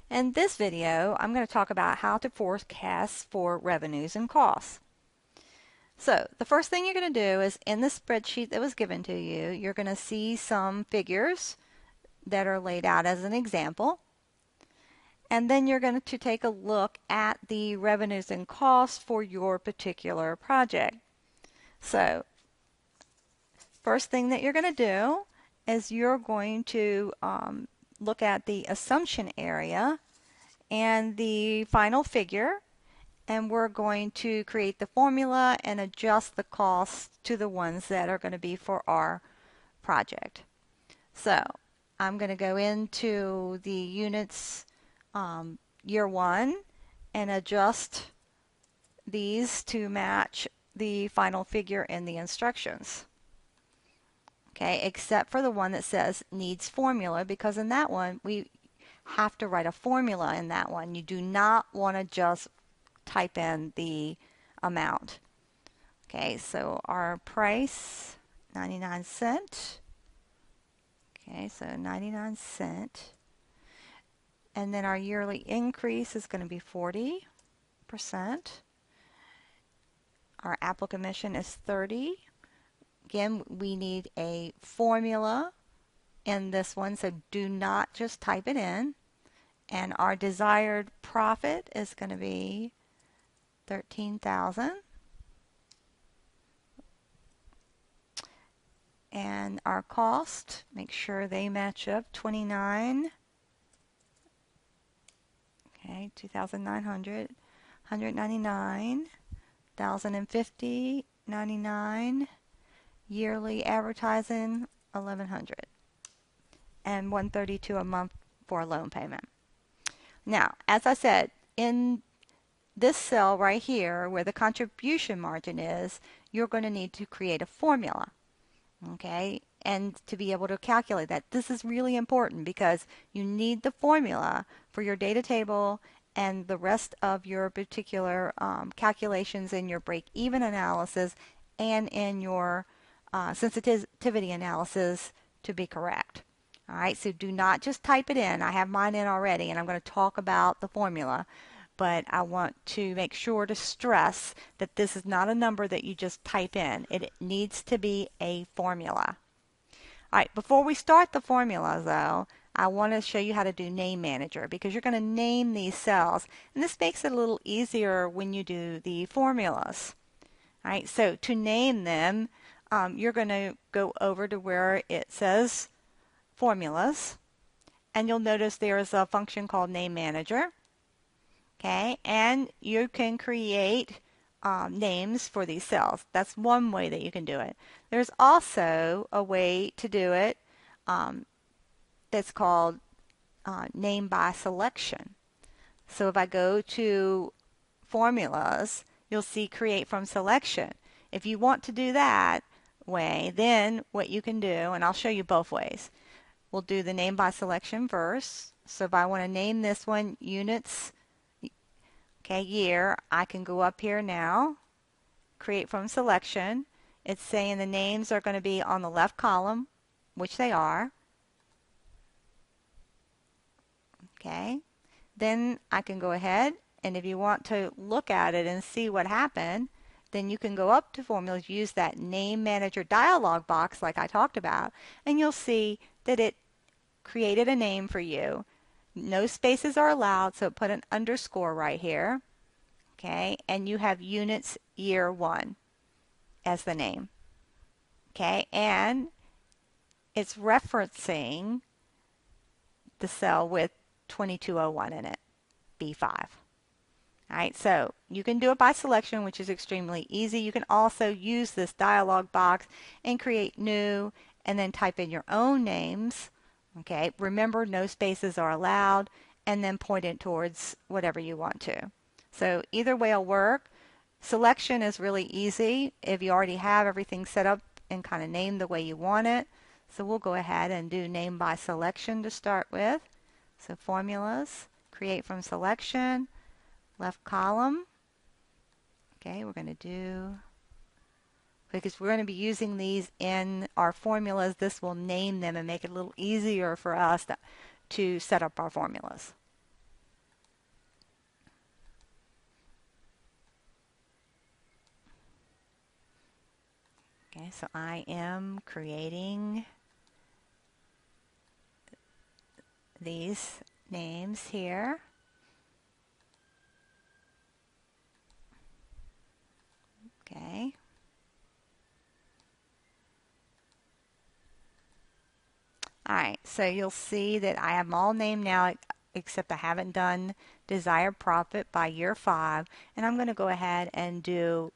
In this video, I'm going to talk about how to forecast for revenues and costs. So the first thing you're going to do is in the spreadsheet that was given to you, you're going to see some figures that are laid out as an example. And then you're going to take a look at the revenues and costs for your particular project. So first thing that you're going to do is you're going to look at the assumption area and the final figure, and we're going to create the formula and adjust the costs to the ones that are going to be for our project. So I'm going to go into the units year one and adjust these to match the final figure in the instructions. Okay, except for the one that says needs formula, because in that one we have to write a formula in that one. You do not want to just type in the amount. Okay, so our price, 99 cents. Okay, so 99 cents. And then our yearly increase is going to be 40%. Our applicant commission is 30. Again, we need a formula in this one, so do not just type it in. And our desired profit is going to be 13,000. And our cost, make sure they match up, 29. Okay, 2,900, 199, 1,050, 99. Yearly advertising, 1,100. And 132 a month for a loan payment. Now, as I said, in this cell right here where the contribution margin is, you're going to need to create a formula. Okay, and to be able to calculate that. This is really important because you need the formula for your data table and the rest of your particular calculations in your break-even analysis and in your sensitivity analysis to be correct. All right, so do not just type it in. I have mine in already, and I'm going to talk about the formula. But I want to make sure to stress that this is not a number that you just type in. It needs to be a formula. All right, before we start the formula, though, I want to show you how to do Name Manager because you're going to name these cells. And this makes it a little easier when you do the formulas. All right, so to name them, you're going to go over to where it says Formulas, and you'll notice there is a function called Name Manager. Okay, and you can create names for these cells. That's one way that you can do it. There's also a way to do it that's called name by selection. So if I go to formulas, you'll see create from selection. If you want to do that way, then what you can do, and I'll show you both ways. We'll do the name by selection first. So if I want to name this one units, okay, year, I can go up here now, create from selection. It's saying the names are going to be on the left column, which they are. Okay, then I can go ahead, and if you want to look at it and see what happened, then you can go up to formulas, use that Name Manager dialog box like I talked about, and you'll see that it created a name for you. No spaces are allowed, so put an underscore right here. Okay, and you have units year one as the name. Okay, and it's referencing the cell with 2201 in it, B5. All right, so you can do it by selection, which is extremely easy. You can also use this dialog box and create new and then type in your own names. Okay, remember no spaces are allowed, and then point it towards whatever you want to. So either way will work. Selection is really easy if you already have everything set up and kind of named the way you want it. So we'll go ahead and do name by selection to start with. So formulas, create from selection, left column. Okay, we're going to do, because we're going to be using these in our formulas, this will name them and make it a little easier for us to set up our formulas. Okay, so I am creating these names here. Okay. Alright, so you'll see that I have them all named now except I haven't done desired profit by year 5. And I'm going to go ahead and do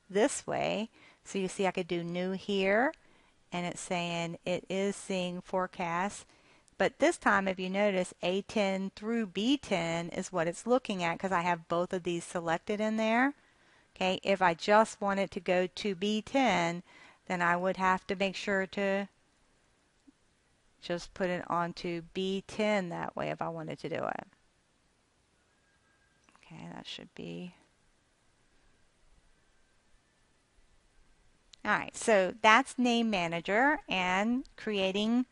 this way. So you see I could do new here, and it's saying it is seeing forecast. But this time, if you notice, A10 through B10 is what it's looking at because I have both of these selected in there. Okay, if I just wanted to go to B10, then I would have to make sure to just put it onto B10 that way if I wanted to do it. Okay, that should be. Alright, so that's Name Manager and creating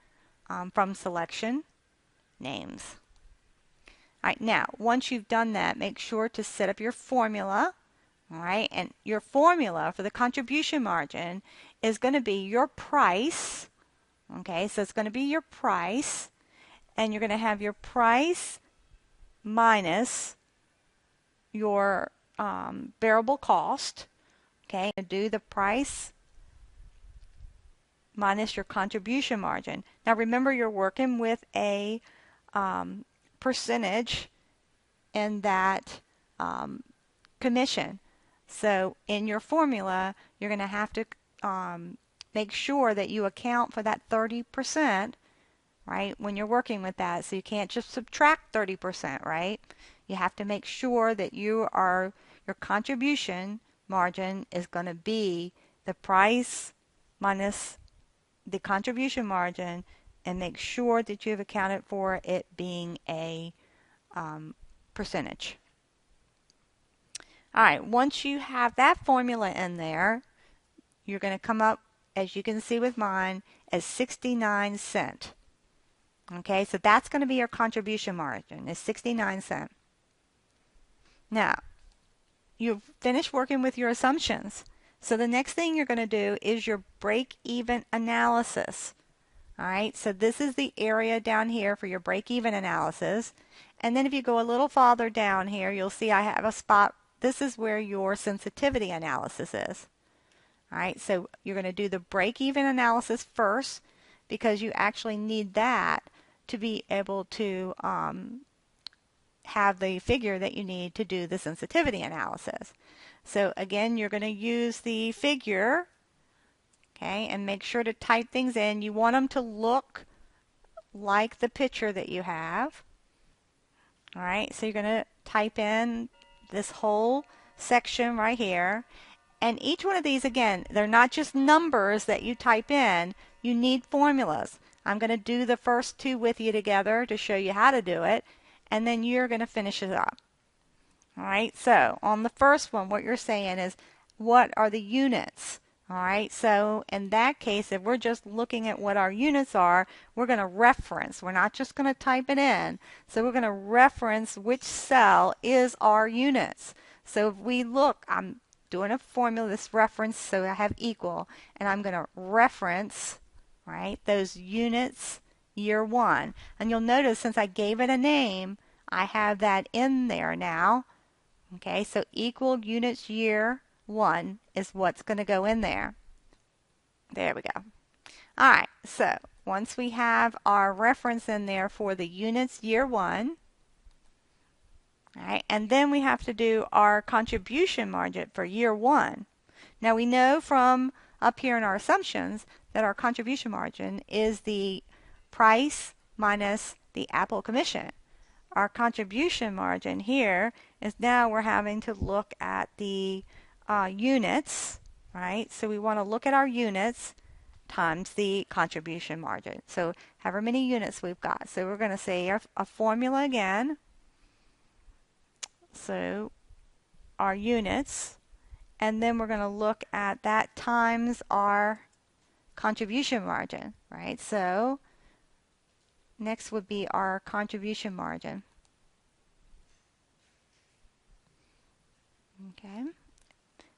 from selection names. Alright, now once you've done that, make sure to set up your formula. Alright, and your formula for the contribution margin is going to be your price. Okay, so it's going to be your price, and you're going to have your price minus your variable cost. Okay, do the price minus your contribution margin. Now remember, you're working with a percentage in that commission. So in your formula, you're going to have to make sure that you account for that 30%, right, when you're working with that. So you can't just subtract 30%, right? You have to make sure that your contribution margin is going to be the price minus the contribution margin, and make sure that you've accounted for it being a percentage. All right, once you have that formula in there, you're going to come up, as you can see with mine, as 69 cents. Okay, so that's going to be your contribution margin, is 69 cents. Now, you've finished working with your assumptions. So the next thing you're going to do is your break-even analysis. All right, so this is the area down here for your break-even analysis. And then if you go a little farther down here, you'll see I have a spot. This is where your sensitivity analysis is. All right, so you're going to do the break-even analysis first because you actually need that to be able to have the figure that you need to do the sensitivity analysis. So again, you're going to use the figure, okay, and make sure to type things in. You want them to look like the picture that you have. All right, so you're going to type in this whole section right here. And each one of these, again, they're not just numbers that you type in. You need formulas. I'm going to do the first two with you together to show you how to do it, and then you're going to finish it up. All right, so on the first one, what you're saying is, what are the units? All right, so in that case, if we're just looking at what our units are, we're going to reference. We're not just going to type it in. So we're going to reference which cell is our units. So if we look, I'm doing a formula, this reference, so I have equal, and I'm going to reference, right, those units year 1. And you'll notice since I gave it a name, I have that in there now. Okay, so equal units year 1 is what's going to go in there. There we go. All right, so once we have our reference in there for the units year 1, all right, and then we have to do our contribution margin for year 1. Now we know from up here in our assumptions that our contribution margin is the price minus the Apple commission. Our contribution margin here is now we're having to look at the units, right? So we want to look at our units times the contribution margin. So however many units we've got. So we're going to say a formula again. So our units, and then we're going to look at that times our contribution margin, right? So next would be our contribution margin. Okay.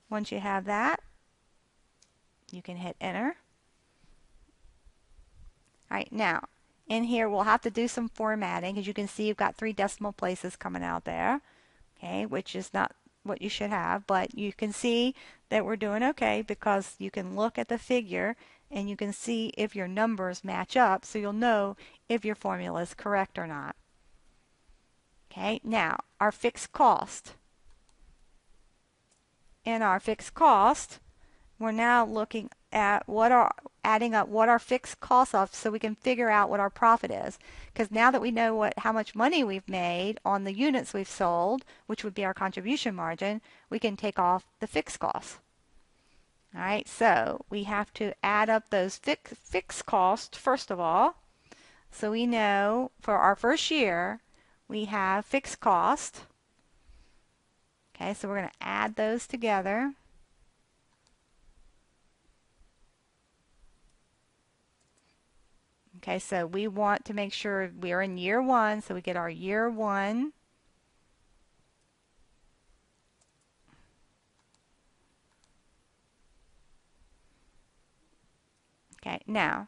Once you have that, You can hit enter. All right, now in here we'll have to do some formatting because you can see you've got 3 decimal places coming out there, okay, which is not what you should have, but you can see that we're doing okay because you can look at the figure and you can see if your numbers match up, so you'll know if your formula is correct or not. Okay, now our fixed cost. In our fixed cost, we're now looking at adding up what our fixed costs are so we can figure out what our profit is. Because now that we know how much money we've made on the units we've sold, which would be our contribution margin, we can take off the fixed costs. All right, so we have to add up those fixed costs first of all. So we know for our first year we have fixed cost. Okay, so we're going to add those together. Okay, so we want to make sure we're in year 1, so we get our year 1. Okay, now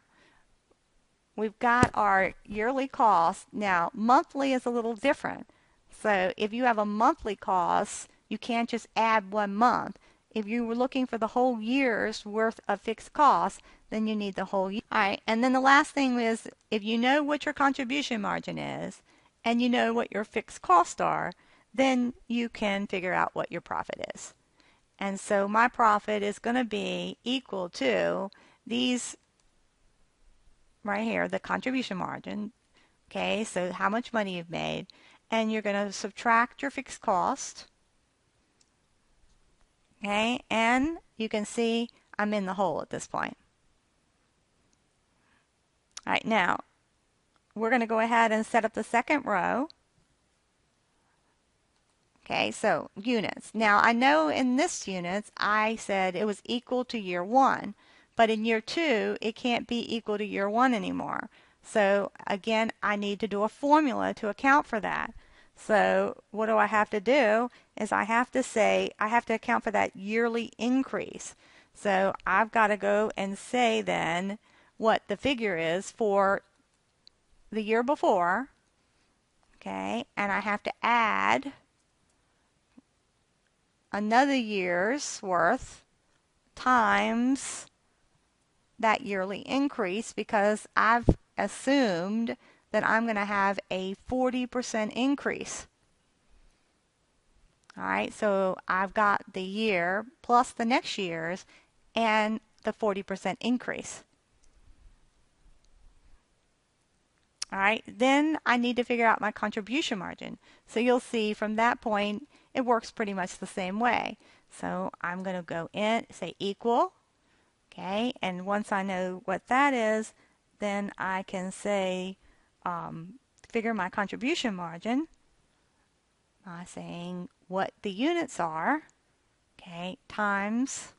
we've got our yearly cost. Now, monthly is a little different. So if you have a monthly cost, you can't just add 1 month. If you were looking for the whole year's worth of fixed costs, then you need the whole year. All right, and then the last thing is if you know what your contribution margin is and you know what your fixed costs are, then you can figure out what your profit is. And so my profit is going to be equal to these right here, the contribution margin. Okay, so how much money you've made, and you're going to subtract your fixed cost. Okay, and you can see I'm in the hole at this point. All right, now we're going to go ahead and set up the second row. Okay, so units. Now I know in this units I said it was equal to year 1, but in year 2 it can't be equal to year 1 anymore. So again, I need to do a formula to account for that. So what do I have to do is I have to account for that yearly increase. So I've got to go and say then what the figure is for the year before. Okay, and I have to add another year's worth times that yearly increase because I've assumed that I'm going to have a 40% increase. All right, so I've got the year plus the next year's and the 40% increase. All right, then I need to figure out my contribution margin. So you'll see from that point, it works pretty much the same way. So I'm going to go in, say equal, okay, and once I know what that is, then I can say figure my contribution margin by saying what the units are, okay, times,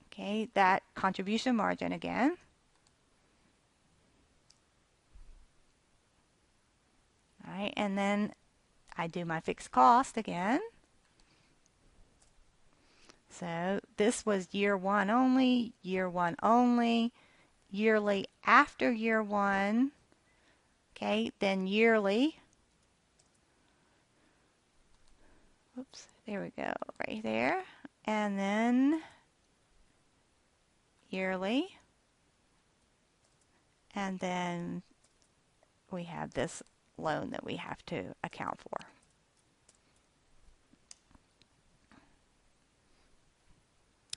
okay, that contribution margin again. All right, and then I do my fixed cost again. So this was year 1 only, year 1 only, yearly after year 1, okay, then yearly. Whoops, there we go, right there. And then yearly. And then we have this loan that we have to account for.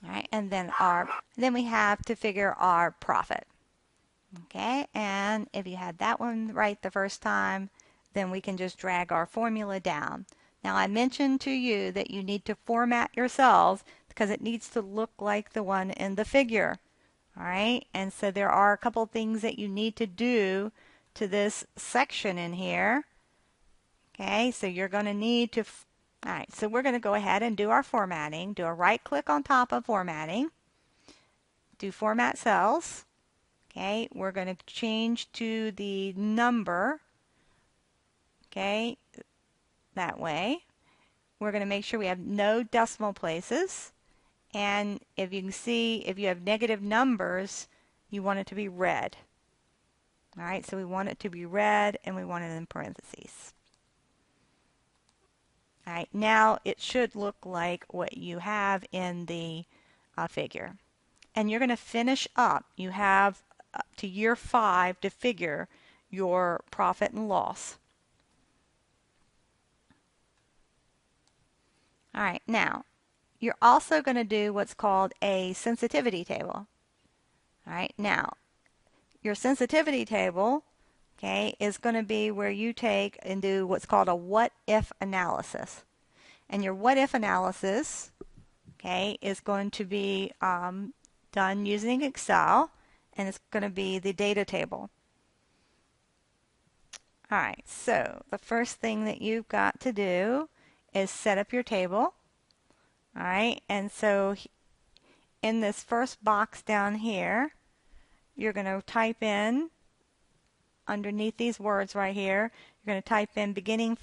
All right, and then we have to figure our profit. Okay, and if you had that one right the first time, then we can just drag our formula down. Now I mentioned to you that you need to format your cells because it needs to look like the one in the figure. All right, and so there are a couple things that you need to do to this section in here. Okay, so you're going to need to, all right, so we're going to go ahead and do our formatting. Do a right click on top of formatting. Do format cells. Okay, we're going to change to the number. Okay, that way. We're going to make sure we have no decimal places. And if you can see, if you have negative numbers, you want it to be red. All right, so we want it to be red and we want it in parentheses. All right, now it should look like what you have in the figure. And you're going to finish up. You have up to year 5 to figure your profit and loss. All right, now you're also going to do what's called a sensitivity table. All right, now your sensitivity table, okay, is going to be where you take and do what's called a what if analysis. And your what if analysis, okay, is going to be done using Excel, and it's going to be the data table. All right, so the first thing that you've got to do is set up your table. All right, and so in this first box down here, you're going to type in underneath these words right here, you're going to type in beginning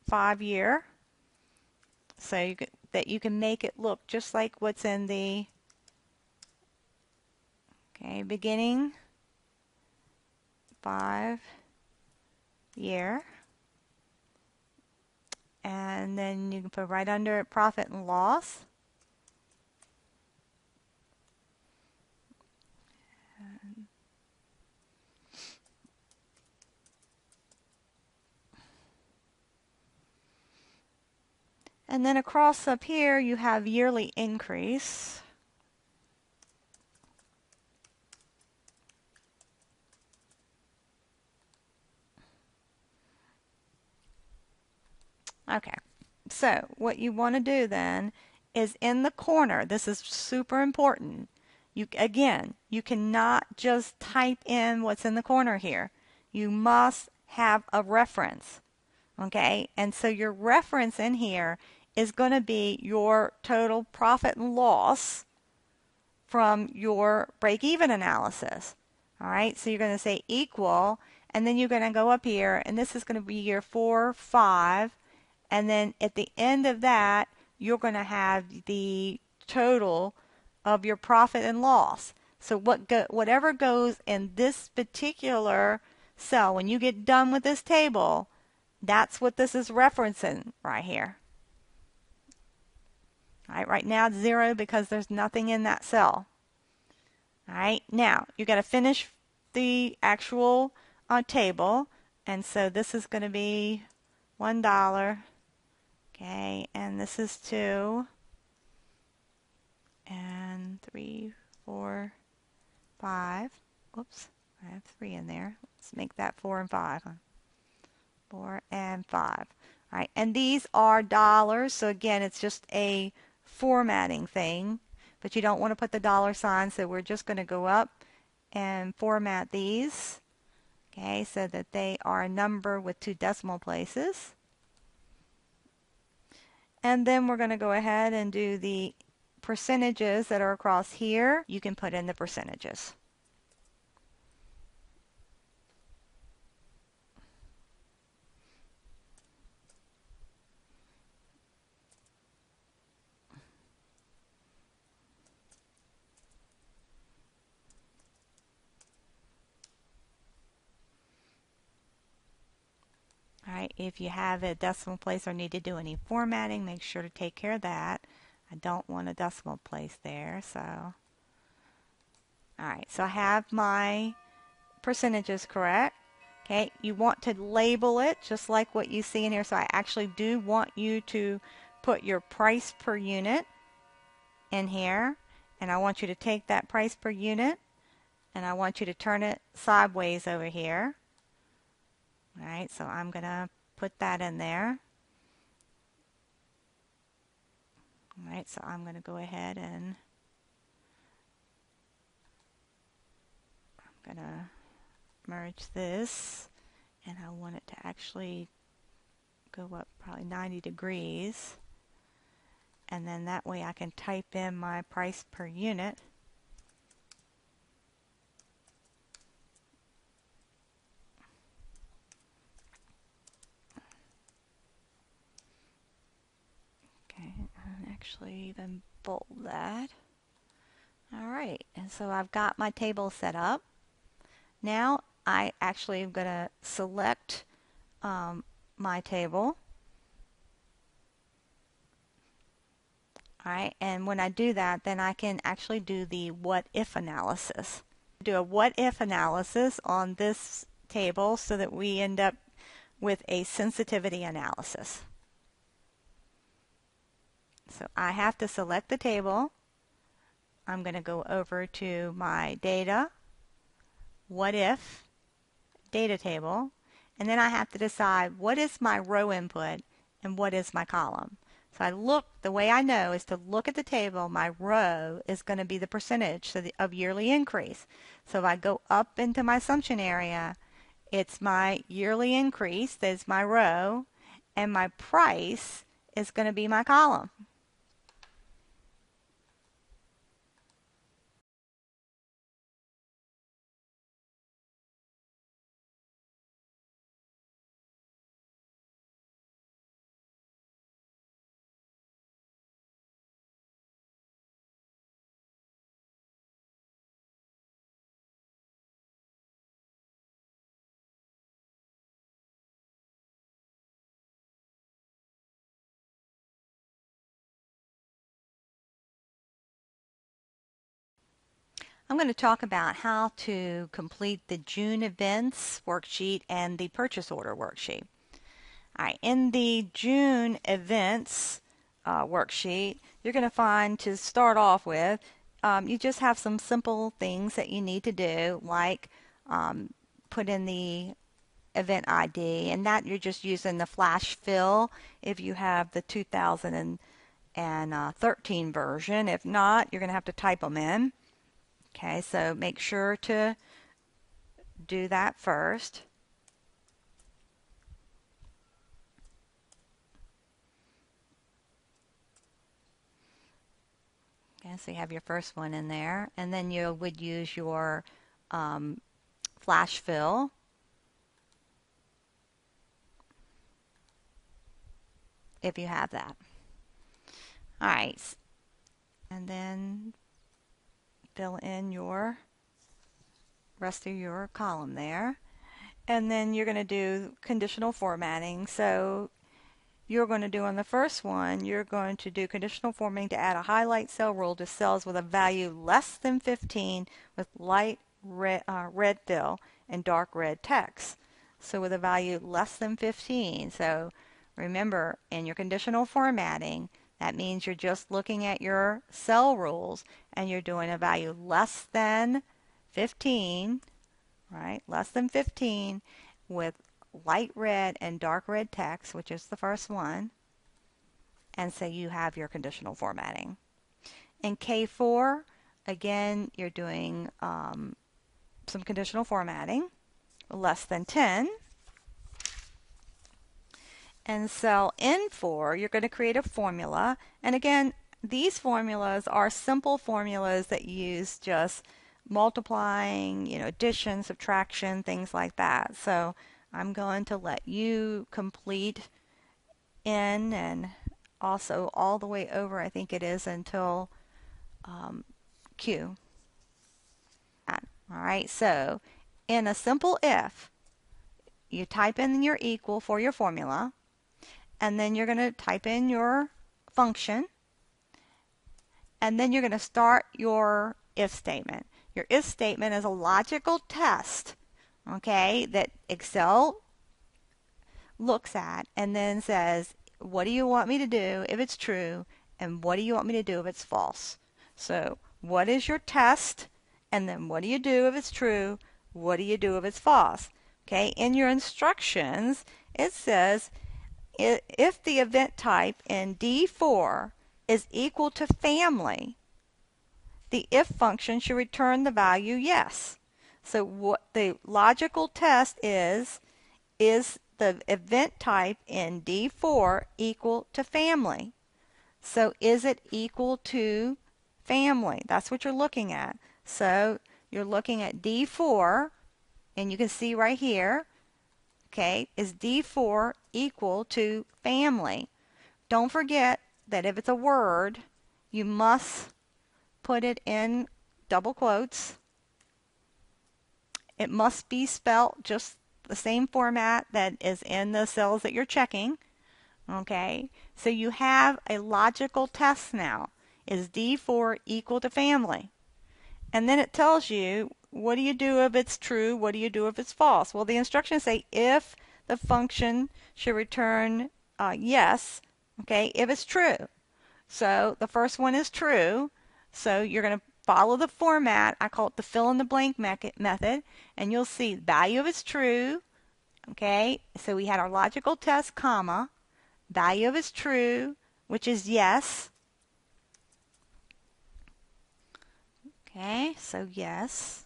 5 year, so that you can make it look just like what's in the beginning 5 year. And then you can put right under it profit and loss. And then across up here you have yearly increase. Okay, so what you want to do then is in the corner, this is super important. Again, you cannot just type in what's in the corner here. You must have a reference. Okay, and so your reference in here is going to be your total profit and loss from your break-even analysis. All right, so you're going to say equal, and then you're going to go up here, and this is going to be year 4, 5, and then at the end of that, you're going to have the total of your profit and loss. So whatever goes in this particular cell, when you get done with this table, that's what this is referencing right here. All right, right now it's 0 because there's nothing in that cell. All right, now you got to finish the actual table, and so this is going to be $1. Okay, and this is 2, and 3, 4, 5. Whoops, I have 3 in there. Let's make that 4 and 5. 4 and 5. All right, and these are dollars, so again, it's just a formatting thing, but you don't want to put the dollar sign, so we're just going to go up and format these, okay, so that they are a number with 2 decimal places. And then we're going to go ahead and do the percentages that are across here. You can put in the percentages. All right, if you have a decimal place or need to do any formatting, make sure to take care of that. I don't want a decimal place there, so. All right, so I have my percentages correct. Okay, you want to label it just like what you see in here. So I actually do want you to put your price per unit in here, and I want you to take that price per unit and I want you to turn it sideways over here. All right, so I'm going to put that in there. All right, so I'm going to go ahead and I'm going to merge this, and I want it to actually go up probably 90 degrees, and then that way I can type in my price per unit. Okay, and actually even bold that. All right, and so I've got my table set up. Now I actually am going to select my table. All right, and when I do that, then I can actually do the what if analysis. Do a what if analysis on this table so that we end up with a sensitivity analysis. So I have to select the table. I'm going to go over to my data, what if, data table, and then I have to decide what is my row input and what is my column. So the way I know is to look at the table. My row is going to be the percentage of yearly increase. So if I go up into my assumption area, it's my yearly increase, that's my row, and my price is going to be my column. I'm going to talk about how to complete the June events worksheet and the purchase order worksheet. All right, in the June events worksheet, you're going to find, to start off with, you just have some simple things that you need to do, like put in the event ID, and that you're just using the flash fill if you have the 2013 version. If not, you're going to have to type them in. Okay, so make sure to do that first. Okay, so you have your first one in there, and then you would use your flash fill. If you have that. All right, and then fill in your rest of your column there. And then you're going to do conditional formatting. So you're going to do on the first one, you're going to do conditional formatting to add a highlight cell rule to cells with a value less than 15 with light red fill and dark red text. So with a value less than 15. So remember, in your conditional formatting, that means you're just looking at your cell rules and you're doing a value less than 15, right? Less than 15 with light red and dark red text, which is the first one. And so you have your conditional formatting. In K4, again, you're doing some conditional formatting, less than 10. And cell N4, you're going to create a formula. And again, these formulas are simple formulas that use just multiplying, addition, subtraction, things like that. So I'm going to let you complete N and also all the way over, I think it is, until Q. All right, so in a simple if, you type in your equal for your formula, and then you're going to type in your function, and then you're going to start your if statement. Your if statement is a logical test, okay, that Excel looks at and then says, what do you want me to do if it's true, and what do you want me to do if it's false? So what is your test, and then what do you do if it's true, what do you do if it's false? Okay, in your instructions, it says if the event type in D4 is equal to family, the if function should return the value yes. So what the logical test is the event type in D4 equal to family? So is it equal to family? That's what you're looking at. So you're looking at D4, and you can see right here, okay, is D4 equal to family? Don't forget that if it's a word, you must put it in double quotes. It must be spelt just the same format that is in the cells that you're checking. Okay, so you have a logical test now. Is D4 equal to family? And then it tells you, what do you do if it's true? What do you do if it's false? Well, the instructions say if the function should return yes, okay, if it's true. So the first one is true. So you're going to follow the format. I call it the fill in the blank method. And you'll see the value of it's true. Okay, so we had our logical test, comma, value of it's true, which is yes. Okay, so yes.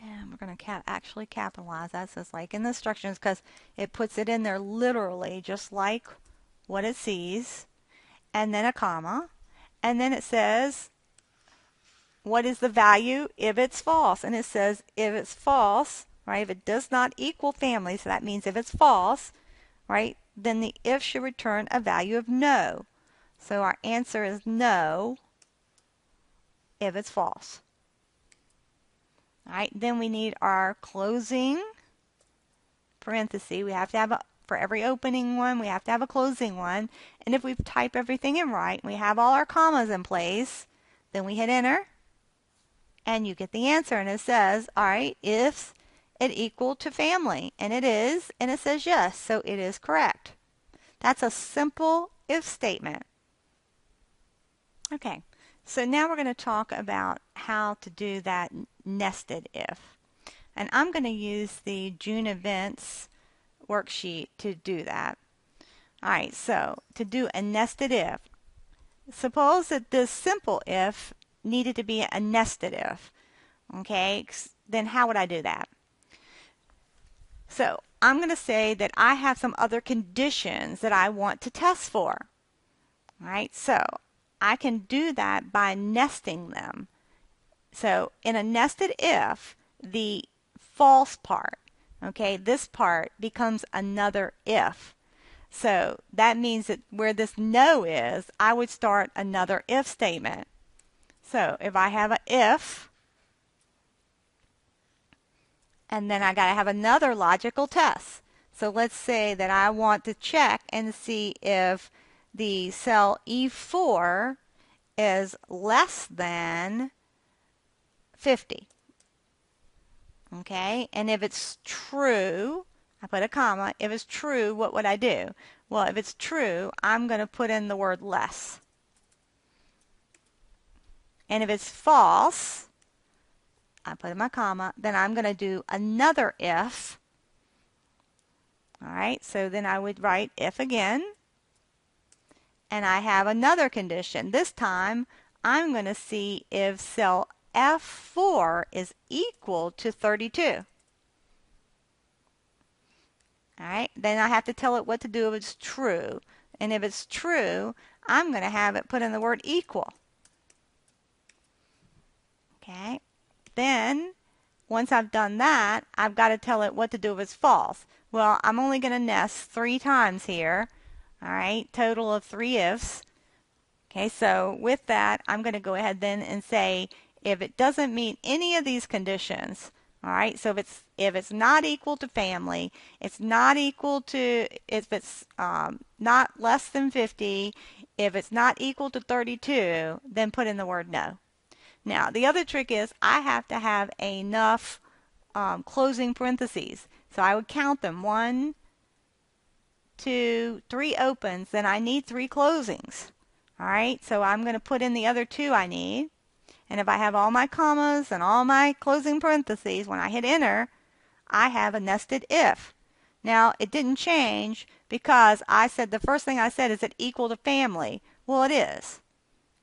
And we're going to actually capitalize that. So it's like in the instructions because it puts it in there literally just like what it sees. And then a comma. And then it says, what is the value if it's false? And it says if it's false, right, if it does not equal family, so that means if it's false, right, then the if should return a value of no. So our answer is no if it's false. All right, then we need our closing parenthesis. We have to have for every opening one, we have to have a closing one. And if we've typed everything in right, we have all our commas in place, then we hit enter, and you get the answer. And it says, all right, if it equal to family, and it is, and it says yes, so it is correct. That's a simple if statement. Okay, so now we're going to talk about how to do that nested if. And I'm going to use the June events worksheet to do that. All right, so to do a nested if, suppose that this simple if needed to be a nested if. Okay, then how would I do that? So I'm going to say that I have some other conditions that I want to test for. All right, so I can do that by nesting them. So in a nested if, the false part, okay, this part becomes another if. So that means that where this no is, I would start another if statement. So if I have an if, and then I got to have another logical test. So let's say that I want to check and see if the cell E4 is less than 50. Okay, and if it's true, I put a comma. If it's true, what would I do? Well, if it's true, I'm going to put in the word less. And if it's false, I put in my comma, then I'm going to do another if. All right, so then I would write if again. And I have another condition. This time, I'm going to see if cell F4 is equal to 32. All right, then I have to tell it what to do if it's true. And if it's true, I'm going to have it put in the word equal. Okay, then once I've done that, I've got to tell it what to do if it's false. Well, I'm only going to nest 3 times here. All right, total of 3 ifs. Okay, so with that, I'm going to go ahead then and say if it doesn't meet any of these conditions, all right, so if it's not equal to family, it's not equal to, if it's not less than 50, if it's not equal to 32, then put in the word no. Now, the other trick is I have to have enough closing parentheses. So I would count them, 1, 2, 3 opens, then I need 3 closings. All right, so I'm going to put in the other 2 I need. And if I have all my commas and all my closing parentheses, when I hit enter, I have a nested if. Now, it didn't change because I said the first thing I said is it equal to family. Well, it is.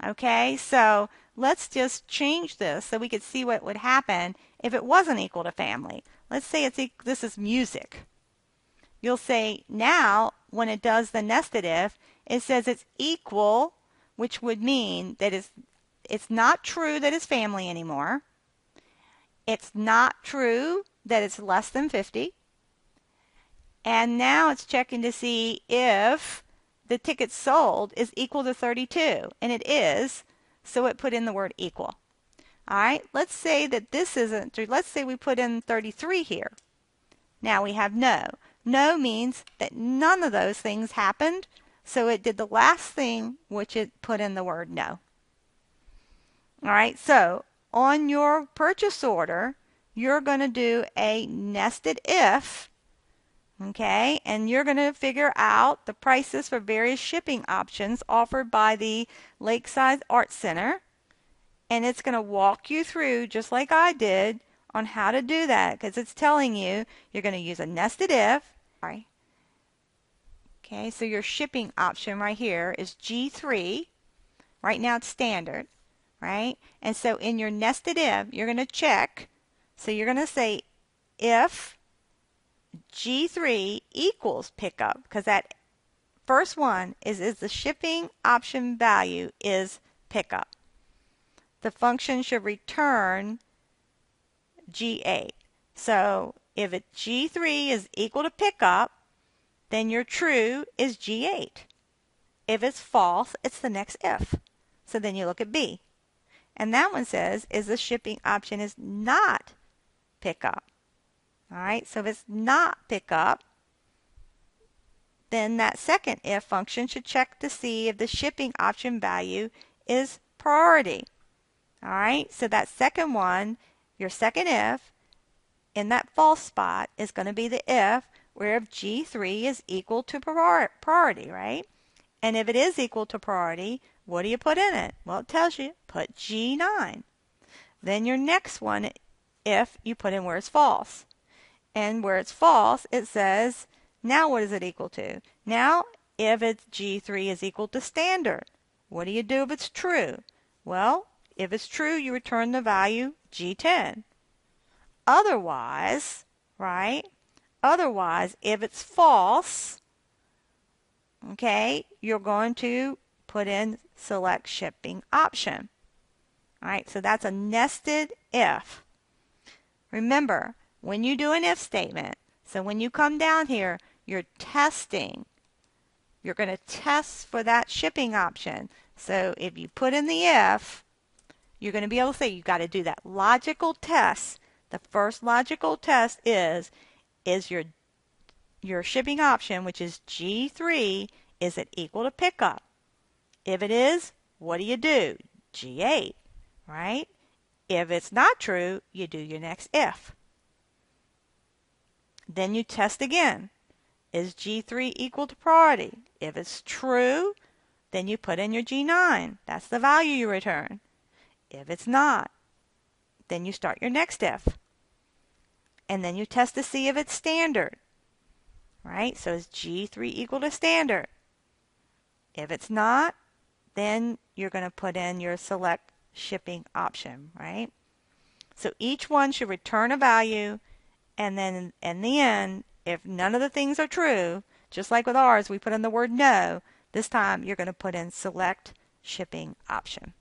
Okay, so let's just change this so we could see what would happen if it wasn't equal to family. Let's say this is music. You'll say now when it does the nested if, it says it's equal, which would mean that it's not true that it's family anymore. It's not true that it's less than 50. And now it's checking to see if the tickets sold is equal to 32. And it is, so it put in the word equal. All right, let's say that this isn't true. Let's say we put in 33 here. Now we have no. No means that none of those things happened, so it did the last thing, which it put in the word no. All right, so on your purchase order, you're going to do a nested if, okay, and you're going to figure out the prices for various shipping options offered by the Lakeside Art Center, and it's going to walk you through, just like I did, on how to do that, because it's telling you you're going to use a nested if. Sorry. Okay, so your shipping option right here is G3. Right now it's standard, right? And so in your nested if, you're going to check. So you're going to say if G3 equals pickup, because that first one is the shipping option value is pickup. The function should return G8. So if G3 is equal to pickup, then your true is G8. If it's false, it's the next if. So then you look at B. And that one says is the shipping option is not pickup. All right, so if it's not pickup, then that second if function should check to see if the shipping option value is priority. All right, so that second one, your second if, in that false spot is going to be the if where if G3 is equal to priority, right? And if it is equal to priority, what do you put in it? Well, it tells you, put G9. Then your next one, if you put in where it's false. And where it's false, it says, now what is it equal to? Now, if it's G3 is equal to standard, what do you do if it's true? Well, if it's true, you return the value G10. Otherwise, right? Otherwise, if it's false, okay, you're going to put in select shipping option. All right, so that's a nested if. Remember, when you do an if statement, so when you come down here, you're testing. You're going to test for that shipping option. So if you put in the if, you're going to be able to say you've got to do that logical test. The first logical test is your shipping option, which is G3, is it equal to pickup? If it is, what do you do? G8, right? If it's not true, you do your next if. Then you test again. Is G3 equal to priority? If it's true, then you put in your G9. That's the value you return. If it's not, then you start your next if. And then you test to see if it's standard. Right? So is G3 equal to standard? If it's not, then you're going to put in your select shipping option, right? So each one should return a value, and then in the end, if none of the things are true, just like with ours, we put in the word no, this time you're going to put in select shipping option.